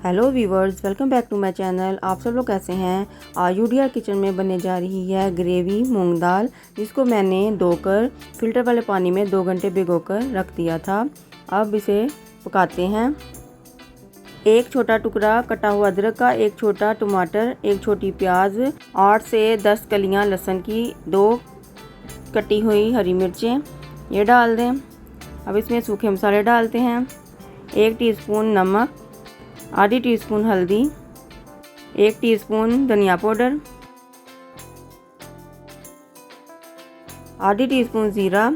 Hello viewers, welcome back to my channel. आप सब लोग कैसे हैं। आज यूडीआर किचन में बनने जा रही है ग्रेवी मूंग दाल, जिसको मैंने धोकर फिल्टर वाले पानी में 2 घंटे भिगोकर रख दिया था। अब इसे पकाते हैं। एक छोटा टुकड़ा कटा हुआ अदरक का, एक छोटा टमाटर, एक छोटी प्याज, 8 से 10 कलियां लहसुन की, 2 कटी हुई हरी मिर्चें ये डाल दें। अब इसमें सूखे मसाले डालते हैं। 1 टीस्पून नमक, आधी टीस्पून हल्दी, 1 टीस्पून धनिया पाउडर, आधी टीस्पून ज़ीरा,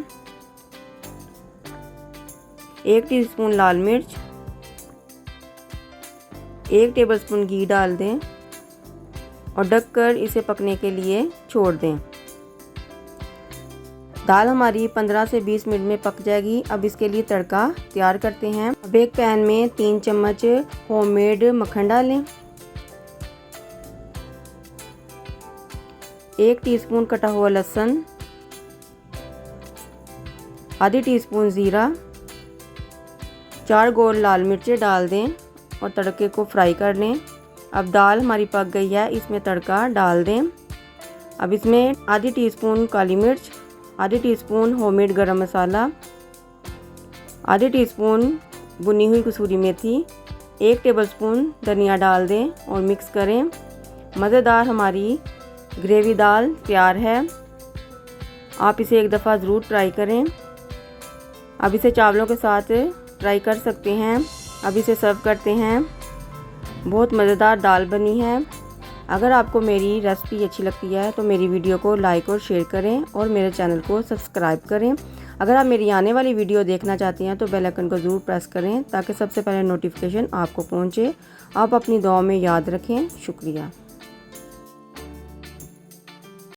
1 टीस्पून लाल मिर्च, 1 टेबलस्पून घी डाल दें और ढककर इसे पकने के लिए छोड़ दें। दाल हमारी 15 से 20 मिनट में पक जाएगी। अब इसके लिए तड़का तैयार करते हैं। अब एक पैन में 3 चम्मच होममेड मक्खन डालें, 1 टीस्पून कटा हुआ लहसुन, आधी टीस्पून ज़ीरा, 4 गोल लाल मिर्चें डाल दें और तड़के को फ्राई कर लें। अब दाल हमारी पक गई है, इसमें तड़का डाल दें। अब इसमें आधी टीस्पून काली मिर्च, आधी टीस्पून होममेड गरम मसाला, आधी टीस्पून भुनी हुई कसूरी मेथी, 1 टेबलस्पून धनिया डाल दें और मिक्स करें। मज़ेदार हमारी ग्रेवी दाल तैयार है। आप इसे एक दफ़ा ज़रूर ट्राई करें। अब इसे चावलों के साथ ट्राई कर सकते हैं। अब इसे सर्व करते हैं। बहुत मज़ेदार दाल बनी है। अगर आपको मेरी रेसिपी अच्छी लगती है तो मेरी वीडियो को लाइक और शेयर करें और मेरे चैनल को सब्सक्राइब करें। अगर आप मेरी आने वाली वीडियो देखना चाहते हैं तो बेल आइकन को ज़रूर प्रेस करें ताकि सबसे पहले नोटिफिकेशन आपको पहुंचे। आप अपनी दुआओं में याद रखें। शुक्रिया।